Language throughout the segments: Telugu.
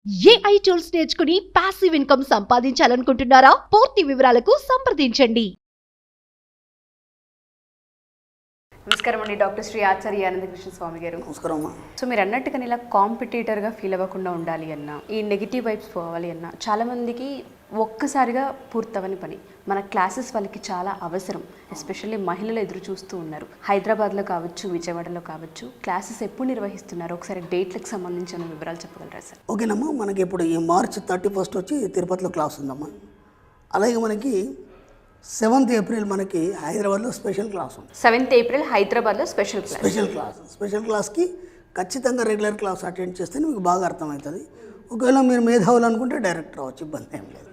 ఏఐ టూల్స్ నేర్చుకుని పాసివ్ ఇన్కమ్ సంపాదించాలనుకుంటున్నారా? పూర్తి వివరాలకు సంప్రదించండి. నమస్కారం అండి, డాక్టర్ శ్రీ ఆచార్య ఆనందకృష్ణ స్వామి గారు. నమస్కారం అమ్మా. సో మీరు అన్నట్టుగా ఇలా కాంపిటీటర్గా ఫీల్ అవ్వకుండా ఉండాలి అన్నా, ఈ నెగిటివ్ వైబ్స్ పోవాలి అన్నా, చాలామందికి ఒక్కసారిగా పూర్తవని పని. మన క్లాసెస్ వాళ్ళకి చాలా అవసరం. ఎస్పెషల్లీ మహిళలు ఎదురు చూస్తూ ఉన్నారు. హైదరాబాద్లో కావచ్చు, విజయవాడలో కావచ్చు, క్లాసెస్ ఎప్పుడు నిర్వహిస్తున్నారు? ఒకసారి డేట్లకు సంబంధించిన వివరాలు చెప్పగలరా సార్? ఓకేనమ్మా. మనకి ఇప్పుడు ఈ మార్చ్ 31 వచ్చి తిరుపతిలో క్లాస్ ఉందమ్మా. అలాగే మనకి 7th ఏప్రిల్ మనకి హైదరాబాద్లో స్పెషల్ క్లాస్ ఉంది. 7th ఏప్రిల్ హైదరాబాద్లో స్పెషల్ క్లాస్కి ఖచ్చితంగా రెగ్యులర్ క్లాస్ అటెండ్ చేస్తే మీకు బాగా అర్థమవుతుంది. ఒకవేళ మీరు మేధావులు అనుకుంటే డైరెక్ట్ రావచ్చు, ఇబ్బంది ఏం లేదు.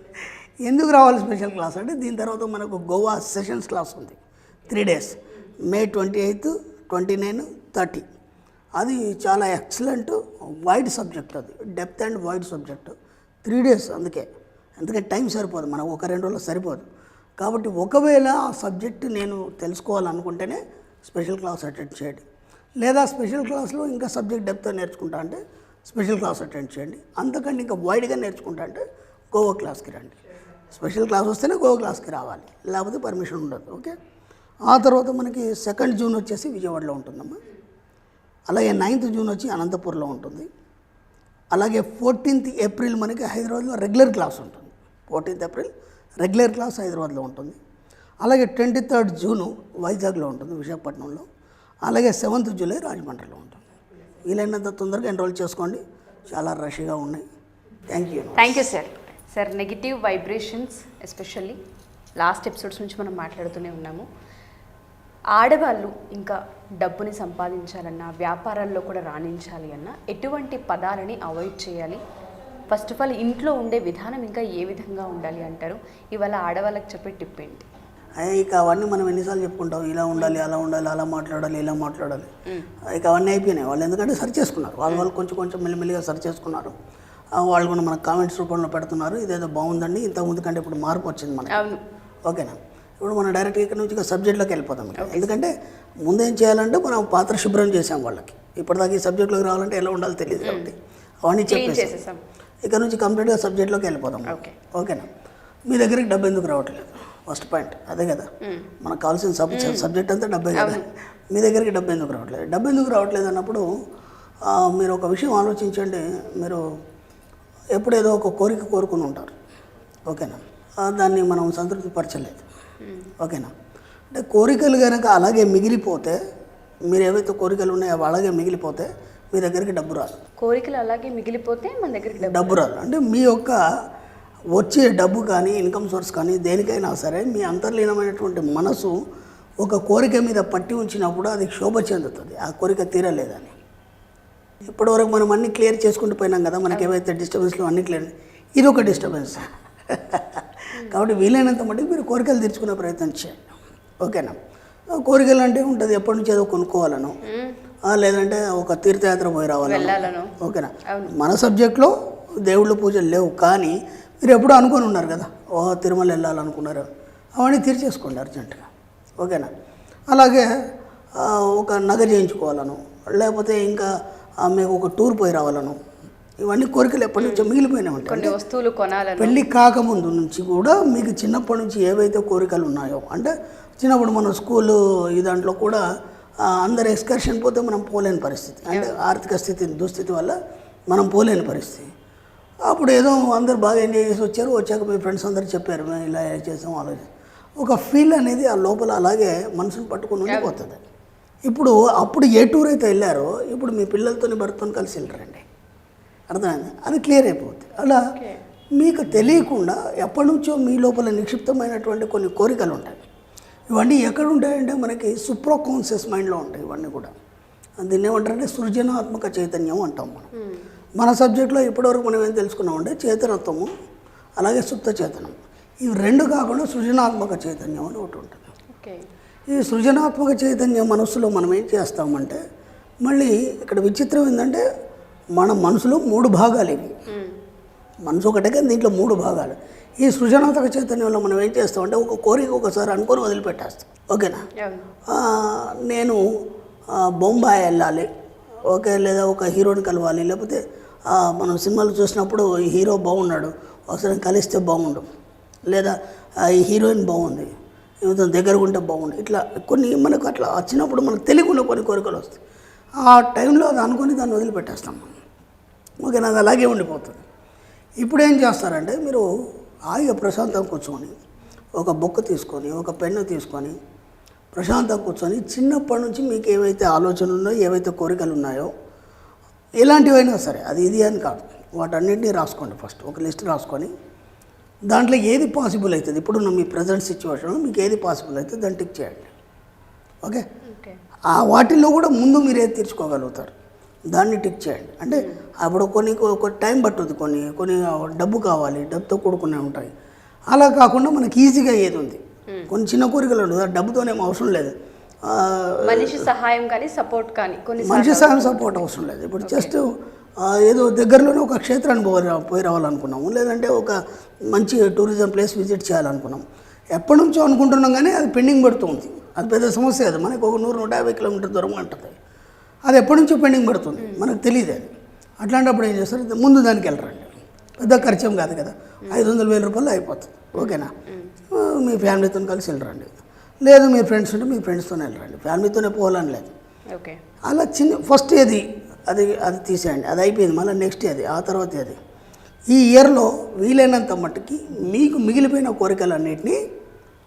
ఎందుకు రావాలి స్పెషల్ క్లాస్ అంటే, దీని తర్వాత మనకు గోవా సెషన్స్ క్లాస్ ఉంది 3 days, May 28, 29, 30. అది చాలా ఎక్సలెంట్ వైడ్ సబ్జెక్ట్, అది depth and wide subject. 3 days అందుకే టైం సరిపోదు, మనకు 1-2 రోజులు సరిపోదు. కాబట్టి ఒకవేళ ఆ సబ్జెక్టు నేను తెలుసుకోవాలనుకుంటేనే స్పెషల్ క్లాస్ అటెండ్ చేయండి. లేదా స్పెషల్ క్లాస్లో ఇంకా సబ్జెక్ట్ డెప్త్ నేర్చుకుంటా అంటే స్పెషల్ క్లాస్ అటెండ్ చేయండి. అంతకంటే ఇంకా వైడ్గా నేర్చుకుంటా అంటే గోవా క్లాస్కి రండి. స్పెషల్ క్లాస్ వస్తేనే గోవా క్లాస్కి రావాలి, లేకపోతే పర్మిషన్ ఉండదు. ఓకే. ఆ తర్వాత మనకి 2nd జూన్ వచ్చేసి విజయవాడలో ఉంటుందమ్మా. అలాగే 9th జూన్ వచ్చి అనంతపూర్లో ఉంటుంది. అలాగే 14th ఏప్రిల్ మనకి హైదరాబాద్లో రెగ్యులర్ క్లాస్ ఉంటుంది. 14th ఏప్రిల్ రెగ్యులర్ క్లాస్ హైదరాబాద్లో ఉంటుంది. అలాగే 23rd జూను వైజాగ్లో ఉంటుంది, విశాఖపట్నంలో. అలాగే 7th జూలై రాజమండ్రిలో ఉంటుంది. వీలైనంత తొందరగా ఎన్రోల్ చేసుకోండి, చాలా రష్గా ఉన్నాయి. Thank you sir. Sir, negative vibrations especially last episodes నుంచి మనం మాట్లాడుతూనే ఉన్నాము. ఆడవాళ్ళు ఇంకా డబ్బుని సంపాదించాలన్నా, వ్యాపారాల్లో కూడా రాణించాలి అన్నా ఎటువంటి పదాలని అవాయిడ్ చేయాలి? ఫస్ట్ ఆఫ్ ఆల్ ఇంట్లో ఉండే విధానం ఇంకా ఏ విధంగా ఉండాలి అంటారు? ఇవాళ ఆడవాళ్ళకి చెప్పే టిప్ ఏంటి? ఇక అవన్నీ మనం ఎన్నిసార్లు చెప్పుకుంటాం, ఇలా ఉండాలి, అలా ఉండాలి, అలా మాట్లాడాలి, ఇలా మాట్లాడాలి. ఇక అవన్నీ అయిపోయినాయి. వాళ్ళు ఎందుకంటే సర్చ్ చేసుకున్నారు, వాళ్ళు కొంచెం మెల్లిమెల్లిగా సర్చ్ చేసుకున్నారు. వాళ్ళు కూడా మనకు కామెంట్స్ రూపంలో పెడుతున్నారు, ఇదేదో బాగుందండి, ఇంతకుముందు కంటే ఇప్పుడు మార్పు వచ్చింది మనకి. ఓకేనా. ఇప్పుడు మనం డైరెక్ట్గా ఇక్కడ నుంచి సబ్జెక్ట్లోకి వెళ్ళిపోతాం. ఎందుకంటే ముందేం చేయాలంటే మనం పాత్ర శుభ్రం చేసాం వాళ్ళకి. ఇప్పటిదాకా ఈ సబ్జెక్ట్లోకి రావాలంటే ఎలా ఉండాలో తెలియదు కాబట్టి అవన్నీ చెప్పేసాం. ఇక్కడ నుంచి కంప్లీట్గా సబ్జెక్ట్లోకి వెళ్ళిపోతాం. ఓకేనా. మీ దగ్గరికి డబ్బు ఎందుకు రావట్లేదు? ఫస్ట్ పాయింట్ అదే కదా. మనకు కావాల్సిన సబ్జెక్ట్ అంతా డబ్బే కదా. మీ దగ్గరికి డబ్బు ఎందుకు రావట్లేదు అన్నప్పుడు మీరు ఒక విషయం ఆలోచించండి. మీరు ఎప్పుడేదో ఒక కోరిక కోరుకుని ఉంటారు. ఓకేనా. దాన్ని మనం సంతృప్తి పరచలేదు. ఓకేనా. అంటే కోరికలు కనుక అలాగే మిగిలిపోతే, మీరు ఏవైతే కోరికలు ఉన్నాయో అవి అలాగే మిగిలిపోతే మీ దగ్గరికి డబ్బు రాదు. కోరికలు అలాగే మిగిలిపోతే మన దగ్గరికి డబ్బు రాదు. అంటే మీ యొక్క వచ్చే డబ్బు కానీ, ఇన్కమ్ సోర్స్ కానీ, దేనికైనా సరే మీ అంతర్లీనమైనటువంటి మనసు ఒక కోరిక మీద పట్టి ఉంచినప్పుడు అది శోభ చెందుతుంది, ఆ కోరిక తీరలేదని. ఇప్పటివరకు మనం అన్నీ క్లియర్ చేసుకుంటూ పోయినాం కదా. మనకి ఏవైతే డిస్టర్బెన్స్లో అన్నీ క్లియర్, ఇది ఒక డిస్టర్బెన్స్. కాబట్టి వీలైనంత మటుకు మీరు కోరికలు తీర్చుకునే ప్రయత్నం చేయండి. ఓకేనా. కోరికలు అంటే ఉంటుంది, ఎప్పటి నుంచి ఏదో కొనుక్కోవాలను, లేదంటే ఒక తీర్థయాత్ర పోయి రావాలను. ఓకేనా. మన సబ్జెక్ట్లో దేవుళ్ళ పూజలు లేవు, కానీ మీరు ఎప్పుడూ అనుకొని ఉన్నారు కదా, తిరుమల వెళ్ళాలనుకున్నారు, అవన్నీ తీర్చేసుకోండి అర్జెంటుగా. ఓకేనా. అలాగే ఒక నగ చేయించుకోవాలను, లేకపోతే ఇంకా మీకు ఒక టూర్ పోయి రావాలను, ఇవన్నీ కోరికలు ఎప్పటి నుంచో మిగిలిపోయినా ఉంటాయి. కొన్ని వస్తువులు కొనాలని, పెళ్ళి కాకముందు నుంచి కూడా మీకు చిన్నప్పటి నుంచి ఏవైతే కోరికలు ఉన్నాయో, అంటే చిన్నప్పుడు మన స్కూలు ఈ దాంట్లో కూడా అందరు ఎక్స్కర్షన్ పోతే మనం పోలేని పరిస్థితి, అంటే ఆర్థిక దుస్థితి వల్ల మనం పోలేని పరిస్థితి. అప్పుడు ఏదో అందరు బాగా ఎంజాయ్ చేసి వచ్చాక మీ ఫ్రెండ్స్ అందరు చెప్పారు, మేము ఇలా చేసాం, ఆలోచన ఒక ఫీల్ అనేది ఆ లోపల అలాగే మనసును పట్టుకుని ఉండిపోతుంది. అప్పుడు ఏ టూర్ అయితే వెళ్ళారో ఇప్పుడు మీ పిల్లలతో భర్తతో కలిసి వెళ్ళరండి, అర్థమైంది, అది క్లియర్ అయిపోతుంది. అలా మీకు తెలియకుండా ఎప్పటి నుంచో మీ లోపల నిక్షిప్తమైనటువంటి కొన్ని కోరికలు ఉంటాయి. ఇవన్నీ ఎక్కడ ఉంటాయంటే మనకి సూప్రోకాన్షియస్ మైండ్లో ఉంటాయి. ఇవన్నీ కూడా దీన్ని ఏమంటారంటే సృజనాత్మక చైతన్యం అంటాం మనం. మన సబ్జెక్ట్లో ఇప్పటివరకు మనం ఏం తెలుసుకున్నామంటే చేతనత్వము, అలాగే సుప్త చేతనం, ఇవి 2 కాకుండా సృజనాత్మక చైతన్యం అని ఒకటి ఉంటుంది. ఈ సృజనాత్మక చైతన్యం మనస్సులో మనం ఏం చేస్తామంటే, మళ్ళీ ఇక్కడ విచిత్రం ఏంటంటే మన మనసులో 3 భాగాలు ఇవి. మనసు ఒకటే కానీ దీంట్లో 3 భాగాలు. ఈ సృజనాత్మక చైతన్యంలో మనం ఏం చేస్తామంటే ఒక కోరిక ఒకసారి అనుకొని వదిలిపెట్టేస్తాం. ఓకేనా. నేను బొంబాయి వెళ్ళాలి, ఓకే, లేదా ఒక హీరోని కలవాలి, లేకపోతే మనం సినిమాలు చూసినప్పుడు ఈ హీరో బాగున్నాడు, ఒకసారి కలిస్తే బాగుండు, లేదా ఈ హీరోయిన్ బాగుంది, ఏదో దగ్గరగా ఉంటే బాగుండు, ఇట్లా కొన్ని మనకు అట్లా వచ్చినప్పుడు మనకు తెలియకుండా కొన్ని కోరికలు వస్తాయి. ఆ టైంలో అది అనుకొని దాన్ని వదిలిపెట్టేస్తాం మనం. ఓకే, నాకు అలాగే ఉండిపోతుంది. ఇప్పుడు ఏం చేస్తారంటే మీరు హాయిగా ప్రశాంతంగా కూర్చొని ఒక బుక్ తీసుకొని ఒక పెన్ను తీసుకొని ప్రశాంతంగా కూర్చొని చిన్నప్పటి నుంచి మీకు ఏవైతే ఆలోచనలు ఉన్నాయో, ఏవైతే కోరికలు ఉన్నాయో, ఎలాంటివైనా సరే, అది ఇది అని కాదు, వాటన్నిటినీ రాసుకోండి. ఫస్ట్ ఒక లిస్ట్ రాసుకొని దాంట్లో ఏది పాసిబుల్ అవుతుంది, ఇప్పుడు మీ ప్రజెంట్ సిచ్యువేషన్లో మీకు ఏది పాసిబుల్ అవుతుంది దాన్ని టిక్ చేయండి. ఓకే, ఆ వాటిల్లో కూడా ముందు మీరు ఏది తీర్చుకోగలుగుతారు దాన్ని టిక్ చేయండి. అంటే అప్పుడు కొన్ని టైం పట్టుద్ది, కొన్ని డబ్బు కావాలి, డబ్బుతో కూడుకునే ఉంటాయి. అలా కాకుండా మనకి ఈజీగా ఏది ఉంది, కొన్ని చిన్న కోరికలు ఉండదు, డబ్బుతోనేం అవసరం లేదు. మనిషి సహాయం కానీ సపోర్ట్ కానీ మనిషి సహాయం సపోర్ట్ అవసరం లేదు. ఇప్పుడు జస్ట్ ఏదో దగ్గరలోనే ఒక క్షేత్రాన్ని పోయి రావాలనుకున్నాము, లేదంటే ఒక మంచి టూరిజం ప్లేస్ విజిట్ చేయాలనుకున్నాం. ఎప్పటి నుంచో అనుకుంటున్నాం కానీ అది పెండింగ్ పడుతుంది. అది పెద్ద సమస్య. అది మనకు ఒక 100-150 కిలోమీటర్ దూరం ఉంటుంది. అది ఎప్పటి నుంచో పెండింగ్ పడుతుంది, మనకు తెలియదు అది. అట్లాంటప్పుడు ఏం చేస్తారు, ముందు దానికి వెళ్ళరండి. పెద్ద ఖర్చేం కాదు కదా, 500,000 రూపాయలు అయిపోతుంది. ఓకేనా, మీ ఫ్యామిలీతో కలిసి వెళ్ళరండి, లేదు మీ ఫ్రెండ్స్ ఉంటే మీ ఫ్రెండ్స్తోనే వెళ్ళరండి, ఫ్యామిలీతోనే పోవాలని లేదు. ఓకే, అలా ఫస్ట్ అది తీసేయండి, అది అయిపోయింది. మళ్ళీ నెక్స్ట్ అది, ఆ తర్వాత అది. ఈ ఇయర్లో వీలైనంత మట్టుకి మీకు మిగిలిపోయిన కోరికలన్నింటినీ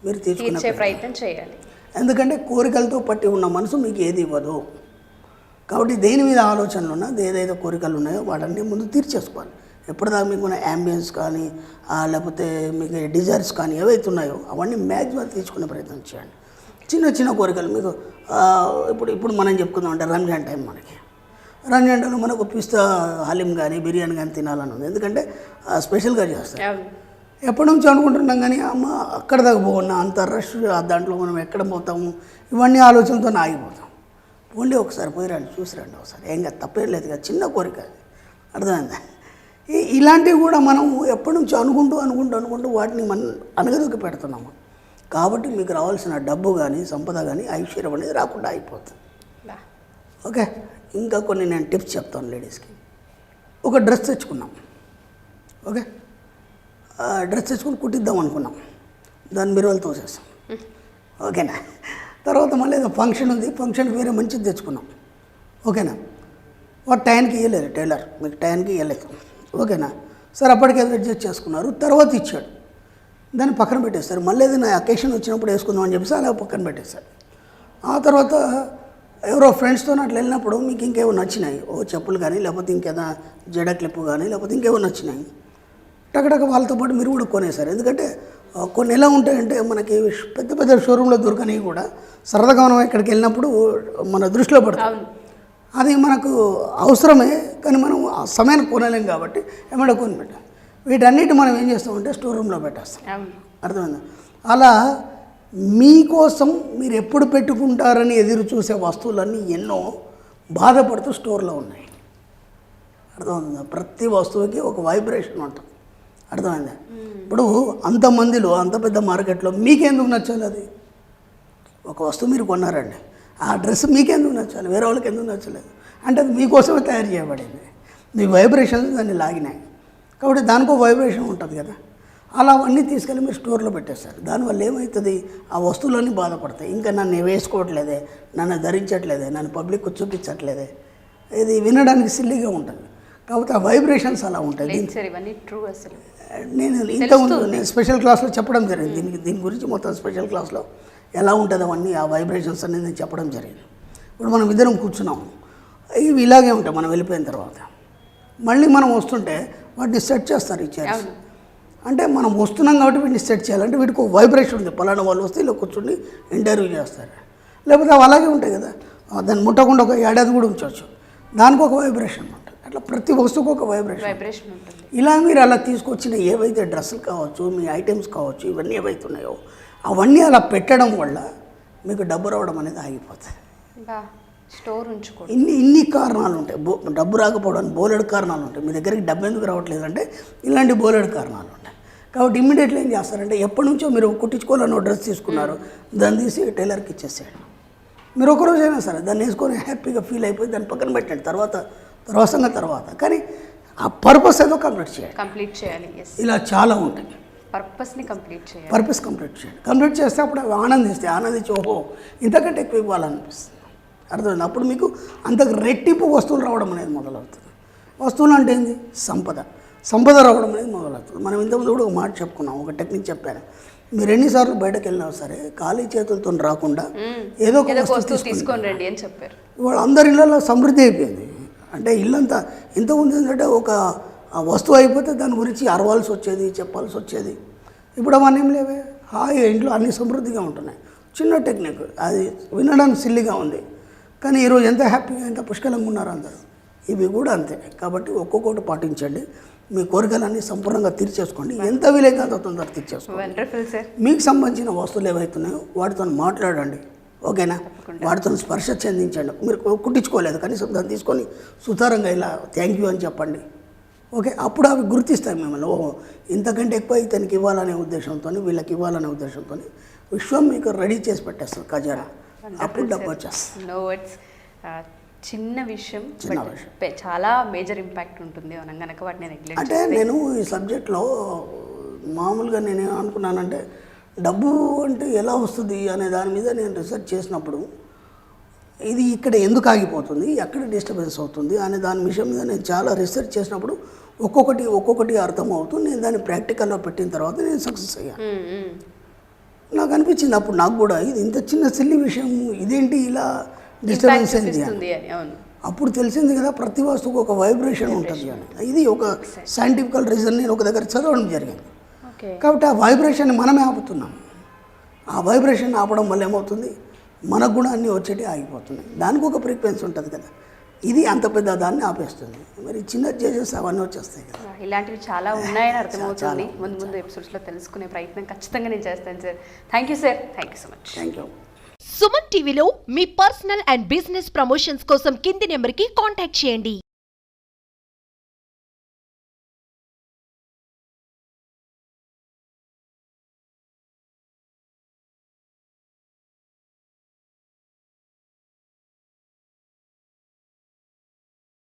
మీరు తీర్చే ప్రయత్నం చేయాలి. ఎందుకంటే కోరికలతో పట్టి ఉన్న మనసు మీకు ఏది ఇవ్వదు. కాబట్టి దేని మీద ఆలోచనలు ఉన్నా, ఏదైతే కోరికలు ఉన్నాయో వాటన్నీ ముందు తీర్చేసుకోవాలి. ఎప్పటిదాకా మీకున్న యాంబియన్స్ కానీ లేకపోతే మీకు డిజైర్స్ కానీ ఏవైతే ఉన్నాయో అవన్నీ మ్యాక్సిమం తీసుకునే ప్రయత్నం చేయండి. చిన్న చిన్న కోరికలు మీకు ఇప్పుడు మనం చెప్పుకుందాం అంటే రంజాన్ టైం, మనకి రంజాన్ టైంలో మనకు పిస్తా హలీం కానీ బిర్యానీ కానీ తినాలని ఉంది, ఎందుకంటే స్పెషల్గా చేస్తారు. ఎప్పటి నుంచి అనుకుంటున్నాం కానీ అమ్మ అక్కడ దాకా పోన్నా, అంత రష్, దాంట్లో మనం ఎక్కడ పోతాము, ఇవన్నీ ఆలోచనతో ఆగిపోతాం. ఓన్లీ ఒకసారి పోయిరండి, చూసిరండి ఒకసారి, ఏం కాదు, తప్పేం లేదు కదా, చిన్న కోరిక, అర్థమైందా? ఇలాంటివి కూడా మనం ఎప్పటి నుంచి అనుకుంటూ వాటిని మనం అనగదొక్కి పెడుతున్నాము. కాబట్టి మీకు రావాల్సిన డబ్బు కానీ సంపద కానీ ఐశ్వర్యం అనేది రాకుండా అయిపోతుంది. ఓకే, ఇంకా కొన్ని నేను టిప్స్ చెప్తాను లేడీస్కి. ఒక డ్రెస్ తెచ్చుకున్నాం, ఓకే, డ్రెస్ తెచ్చుకొని కుట్టిద్దాం అనుకున్నాం, దాన్ని బీరువాలో తోసేస్తాం. ఓకేనా, తర్వాత మళ్ళీ ఏదో ఫంక్షన్ ఉంది, ఫంక్షన్కి వేరే మంచిది తెచ్చుకున్నాం. ఓకేనా, వాడు టైంకి ఇవ్వలేదు, టైలర్ మీకు టైంకి ఇవ్వలేదు. ఓకేనా, సరే అప్పటికే అడ్జస్ట్ చేసుకున్నారు, తర్వాత ఇచ్చాడు, దాన్ని పక్కన పెట్టేస్తారు. మళ్ళీ ఏదైనా అకేషన్ వచ్చినప్పుడు వేసుకుందాం అని చెప్పేసి అలా పక్కన పెట్టేస్తారు. ఆ తర్వాత ఎవరో ఫ్రెండ్స్తో అట్లా వెళ్ళినప్పుడు మీకు ఇంకేమో నచ్చినాయి, చెప్పులు కానీ లేకపోతే ఇంకేదో జడ క్లిప్పు కానీ లేకపోతే ఇంకేమో నచ్చినాయి, టకటక వాళ్ళతో పాటు మీరు కూడా కొనేసారు. ఎందుకంటే కొన్ని ఎలా ఉంటాయంటే మనకి పెద్ద పెద్ద షోరూంలో దొరకనివి కూడా సరదాగా మనం ఇక్కడికి వెళ్ళినప్పుడు మన దృష్టిలో పడతాం. అది మనకు అవసరమే, కానీ మనం ఆ సమయానికి కొనలేం కాబట్టి ఏమైనా కొని పెట్టాం. వీటన్నిటి మనం ఏం చేస్తామంటే స్టోర్ రూమ్లో పెట్టేస్తాం. అర్థమైందా? అలా మీకోసం మీరు ఎప్పుడు పెట్టుకుంటారని ఎదురు చూసే వస్తువులన్నీ ఎన్నో బాధపడుతూ స్టోర్లో ఉన్నాయి. అర్థమైందా? ప్రతి వస్తువుకి ఒక వైబ్రేషన్ ఉంటుంది. అర్థమైందా? ఇప్పుడు అంతమందిలో అంత పెద్ద మార్కెట్లో మీకెందుకు నచ్చాలి? అది ఒక వస్తువు మీరు కొన్నారండి, ఆ డ్రెస్ మీకెందుకు నచ్చాలి, వేరే వాళ్ళకి ఎందుకు నచ్చలేదు అంటే అది మీకోసమే తయారు చేయబడింది. మీ వైబ్రేషన్స్ దాన్ని లాగినాయి కాబట్టి దానికో వైబ్రేషన్ ఉంటుంది కదా. అలా అవన్నీ తీసుకెళ్ళి మీరు స్టోర్లో పెట్టేస్తారు. దానివల్ల ఏమవుతుంది, ఆ వస్తువులన్నీ బాధపడతాయి. ఇంకా నన్ను వేసుకోవట్లేదే, నన్ను ధరించట్లేదే, నన్ను పబ్లిక్కు చూపించట్లేదే, ఇది వినడానికి సిల్లీగా ఉంటుంది. కాబట్టి ఆ వైబ్రేషన్స్ అలా ఉంటాయి. నేను ఇంతకుముందు నేను స్పెషల్ క్లాస్లో చెప్పడం జరిగింది దీని గురించి. మొత్తం స్పెషల్ క్లాస్లో ఎలా ఉంటుంది అవన్నీ ఆ వైబ్రేషన్స్ అనేది నేను చెప్పడం జరిగింది. ఇప్పుడు మనం ఇద్దరం కూర్చున్నాము, ఇవి ఇలాగే ఉంటాయి. మనం వెళ్ళిపోయిన తర్వాత మళ్ళీ మనం వస్తుంటే వాటిని సెట్ చేస్తారు ఈ చైర్స్. అంటే మనం వస్తున్నాం కాబట్టి వీటిని సెట్ చేయాలంటే వీటికి ఒక వైబ్రేషన్ ఉంది. పలానా వాళ్ళు వస్తే ఇలా కూర్చుని ఇంటర్వ్యూ చేస్తారు, లేకపోతే అవి అలాగే ఉంటాయి కదా, దాన్ని ముట్టకుండా ఒక ఏడాది కూడా ఉంచవచ్చు. దానికి ఒక వైబ్రేషన్ ఉంటుంది. అట్లా ప్రతి వస్తువుకు ఒక వైబ్రేషన్ ఉంటుంది. ఇలా మీరు అలా తీసుకొచ్చిన ఏవైతే డ్రెస్సులు కావచ్చు, మీ ఐటమ్స్ కావచ్చు, ఇవన్నీ ఏవైతే ఉన్నాయో అవన్నీ అలా పెట్టడం వల్ల మీకు డబ్బు రావడం అనేది ఆగిపోతుంది. స్టోర్ ఉంచుకో ఇన్ని కారణాలు ఉంటాయి. డబ్బు రాకపోవడానికి బోలెడు కారణాలు ఉంటాయి. మీ దగ్గరికి డబ్బు ఎందుకు రావట్లేదు అంటే ఇలాంటి బోలెడు కారణాలు ఉంటాయి. కాబట్టి ఇమ్మీడియట్లీ ఏం చేస్తారంటే ఎప్పటి నుంచో మీరు కుట్టించుకోవాలని డ్రెస్ తీసుకున్నారు, దాన్ని తీసి టైలర్కి ఇచ్చేసేయండి. మీరు ఒకరోజు అయినా సరే దాన్ని వేసుకొని హ్యాపీగా ఫీల్ అయిపోయి దాన్ని పక్కన పెట్టండి. తర్వాత. కానీ ఆ పర్పస్ ఏదో కంప్లీట్ చేయాలి. కంప్లీట్ చేయాలి. ఎస్, ఇలా చాలా ఉంటాయి. పర్పస్ని కంప్లీట్ చేయాలి. పర్పస్ కంప్లీట్ చేయండి. కంప్లీట్ చేస్తే అప్పుడు అవి ఆనందించి ఓహో ఇంతకంటే ఎక్కువ ఇవ్వాలనిపిస్తుంది. అర్థమైంది. అప్పుడు మీకు అంతకు రెట్టింపు వస్తువులు రావడం అనేది మొదలవుతుంది. వస్తువులు అంటే ఏంది? సంపద రావడం అనేది మొదలవుతుంది. మనం ఇంతకుముందు కూడా ఒక మాట చెప్పుకున్నాం, ఒక టెక్నిక్ చెప్పాను. మీరు ఎన్నిసార్లు బయటకు వెళ్ళినా సరే ఖాళీ చేతులతో రాకుండా ఏదో ఒక వస్తువు తీసుకొని రండి అని చెప్పారు. ఇవాళ అందరి ఇళ్ళలో సమృద్ధి అయిపోయింది. అంటే ఇల్లంతా ఇంతకుముందు ఏంటంటే ఒక వస్తువు అయిపోతే దాని గురించి అరవాల్సి వచ్చేది, చెప్పాల్సి వచ్చేది. ఇప్పుడు అవన్నీ ఏం లేవే. హాయిగా ఇంట్లో అన్ని సమృద్ధిగా ఉంటున్నాయి. చిన్న టెక్నిక్, అది వినడానికి సిల్లిగా ఉంది, కానీ ఈరోజు ఎంత హ్యాపీగా ఎంత పుష్కలంగా ఉన్నారు అందరూ. ఇవి కూడా అంతే. కాబట్టి ఒక్కొక్కటి పాటించండి. మీ కోరికలన్నీ సంపూర్ణంగా తీర్చేసుకోండి. ఎంత వీలైతే అంత తొందర తీర్చేసుకోండి. Wonderful sir. మీకు సంబంధించిన వస్తువులు ఏవైతున్నాయో వాటితో మాట్లాడండి, ఓకేనా? వాటితో స్పర్శ చెందించండి. మీరు కుట్టించుకోలేదు కనీసం దాన్ని తీసుకొని సుతారంగా ఇలా థ్యాంక్ యూ అని చెప్పండి, ఓకే? అప్పుడు అవి గుర్తిస్తాయి మిమ్మల్ని. ఓహో ఇంతకంటే ఎక్కువ ఇతనికి ఇవ్వాలనే ఉద్దేశంతో, వీళ్ళకి ఇవ్వాలనే ఉద్దేశంతో విశ్వం మీకు రెడీ చేసి పెట్టేస్తుంది ఖజానా. అప్పుడు డబ్బు వచ్చేస్తుంది. No words. చిన్న విషయం, చాలా మేజర్ ఇంపాక్ట్ ఉంటుంది మనం కనుక వాటిని నెగ్లెక్ట్. అంటే నేను ఈ సబ్జెక్ట్లో మామూలుగా నేను ఏమనుకున్నానంటే డబ్బు అంటే ఎలా వస్తుంది అనే దాని మీద నేను రీసెర్చ్ చేసినప్పుడు ఇది ఇక్కడ ఎందుకు ఆగిపోతుంది, ఎక్కడ డిస్టర్బెన్స్ అవుతుంది అనే దాని విషయం మీద నేను చాలా రీసెర్చ్ చేసినప్పుడు ఒక్కొక్కటి అర్థమవుతుంది. నేను దాన్ని ప్రాక్టికల్లో పెట్టిన తర్వాత నేను సక్సెస్ అయ్యాను. నాకు అనిపించింది అప్పుడు నాకు కూడా ఇది ఇంత చిన్న సిల్లి విషయం ఇదేంటి ఇలా డిస్టర్బెన్స్ అయింది అని. అప్పుడు తెలిసింది కదా ప్రతి వస్తువుకు ఒక వైబ్రేషన్ ఉంటుంది అని. ఇది ఒక సైంటిఫికల్ రీజన్ నేను ఒక దగ్గర చదవడం జరిగింది. కాబట్టి ఆ వైబ్రేషన్ని మనమే ఆపుతున్నాం. ఆ వైబ్రేషన్ ఆపడం వల్ల ఏమవుతుంది, మనకు కూడా అన్నీ వచ్చేటి ఆగిపోతున్నాయి. దానికి ఒక ఫ్రీక్వెన్సీ ఉంటుంది కదా, ఇది అంత పెద్ద దాన్ని ఆపేస్తుంది. మరి చిన్నది చేసేస్తే అవన్నీ వచ్చేస్తాయి కదా. ఇలాంటివి చాలా ఉన్నాయని అర్థమవుతుంది. ముందు ఎపిసోడ్స్లో తెలుసుకునే ప్రయత్నం ఖచ్చితంగా నేను చేస్తాను sir. Thank you sir. Thank you so much. Thank you. Suman టీవీలో మీ పర్సనల్ అండ్ బిజినెస్ ప్రమోషన్స్ కోసం కింది నెంబర్కి కాంటాక్ట్ చేయండి.